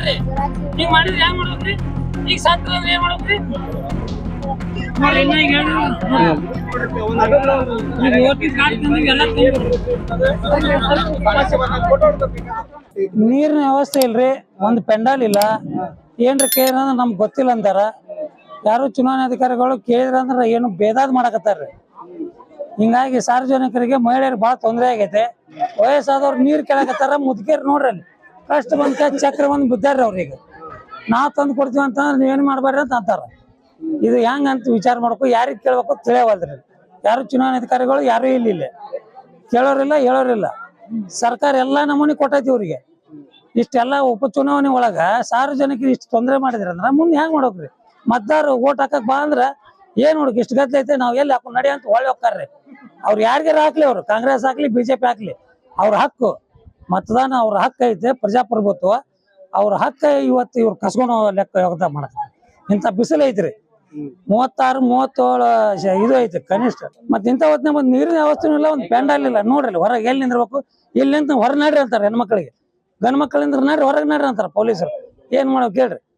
ಮಾಡ್ರಿ ಈಗ ಮಾಡಿದ್ರೆ ಹೆಂಗ್ ಮಾಡ್ಬೇಕ್ರಿ ಈಗ ಸತ್ರ ಅಂದ್ರೆ ಏನ್ ಮಾಡ್ಬೇಕ್ರಿ ನೋಡ್ರಿ ಇನ್ನ ಈಗ ನೀರಿನ ವ್ಯವಸ್ಥೆ ಇಲ್ರಿ ಒಂದ್ ಪೆಂಡಾಲ್ ಇಲ್ಲ ಏನ್ರ ಕೇಳಿದ್ರ ನಮ್ಗೆ ಗೊತ್ತಿಲ್ಲ ಅಂತಾರ ಯಾರು ಚುನಾವಣಾ ಅಧಿಕಾರಿಗಳು ಕೇಳಿದ್ರ ಅಂದ್ರ ಏನು ಬೇದಾದ್ ಮಾಡಕತ್ತಾರ್ರಿ ಹಿಂಗಾಗಿ ಸಾರ್ವಜನಿಕರಿಗೆ ಮಹಿಳೆಯರಿಗೆ ಬಹಳ ತೊಂದರೆ ಆಗೈತೆ ವಯಸ್ಸಾದವ್ರು ನೀರ್ ಕೇಳಕತ್ತಾರ ಮುದ್ಕೇರಿ ನೋಡ್ರಿ ಅಲ್ಲಿ ಕಷ್ಟ ಬಂದ ಚಕ್ರ ಬಂದ್ ಬಿದ್ದಾರ್ರಿ ಅವ್ರಿಗೆ ನಾವ್ ತಂದು ಕೊಡ್ತೀವಿ ಅಂತ ನೀವೇನ್ ಮಾಡ್ಬೇಡ್ರಿ ಅಂತ ಅಂತಾರ ಇದು ಹೆಂಗ ಅಂತ ವಿಚಾರ ಮಾಡ್ಕೊ ಯಾರಿಗ್ ಕೇಳ್ಬೇಕು ತಿಳಿಯವಲ್ರಿ ಯಾರು ಚುನಾವಣಾ ಅಧಿಕಾರಿಗಳು ಯಾರು ಇಲ್ಲ ಕೇಳೋರಿಲ್ಲ ಹೇಳೋರಿಲ್ಲ ಸರ್ಕಾರ ಎಲ್ಲಾ ನಮೂನಿ ಕೊಟ್ಟೈತಿ ಇವ್ರಿಗೆ ಇಷ್ಟೆಲ್ಲಾ ಉಪಚುನಾವಣೆ ಒಳಗ ಸಾರ್ವಜನಿಕರಿಗೆ ಇಷ್ಟು ತೊಂದರೆ ಮಾಡಿದ್ರಿ ಅಂದ್ರ ಮುಂದೆ ಹೆಂಗ್ ಮಾಡ್ಬೇಕ್ರಿ ಮತದಾರರು ಓಟ್ ಹಾಕಕ್ ಬಾ ಅಂದ್ರ ಏನ್ ನೋಡ್ರಿ ಇಷ್ಟು ಗದ್ಲ ಐತೆ ನಾವ್ ಎಲ್ಲಿ ಹಾಕೊಂಡ್ ನಡಿ ಅಂತ ಒಳ್ಳೆ ಹೋಗ್ತಾರ್ರಿ ಅವ್ರು ಯಾರಿಗಾರ ಹಾಕ್ಲಿ ಅವ್ರು ಕಾಂಗ್ರೆಸ್ ಹಾಕ್ಲಿ ಬಿಜೆಪಿ ಹಾಕ್ಲಿ ಅವ್ರ ಹಕ್ಕು ಮತದಾನ ಅವ್ರ ಹಕ್ಕ ಐತೆ ಪ್ರಜಾಪ್ರಭುತ್ವ ಅವ್ರ ಹಕ್ಕ ಇವತ್ತು ಇವ್ರು ಕಸ್ಕೊಂಡು ಲೆಕ್ಕ ಯೋಗದಾನ ಮಾಡಕ್ ಇಂಥ ಬಿಸಿಲು ಐತ್ರಿ 36-37 ಇದು ಐತಿ ಕನಿಷ್ಠ ಮತ್ ಇಂಥ ಹೊತ್ತಿನ ಒಂದ್ ನೀರಿನ ವ್ಯವಸ್ಥೆ ಇಲ್ಲ ಒಂದ್ ಪೆಂಡಾಲ್ ಇಲ್ಲ ನೋಡ್ರಿ ಹೊರಗೆ ಎಲ್ಲಿ ನಿಂದಿರ್ಬೇಕು ಇಲ್ಲಿ ನಿಂತ ಹೊರ ನಡ್ರಿ ಅಂತಾರ ಹೆಣ್ಮಕ್ಳಿಗೆ ಗಂಡ್ ಮಕ್ಳಿಂದ್ರ ನಡ್ರಿ ಹೊರಗೆ ನಡ್ರಿ ಅಂತಾರ ಪೊಲೀಸರು ಏನ್ ಮಾಡೋ ಕೇಳ್ರಿ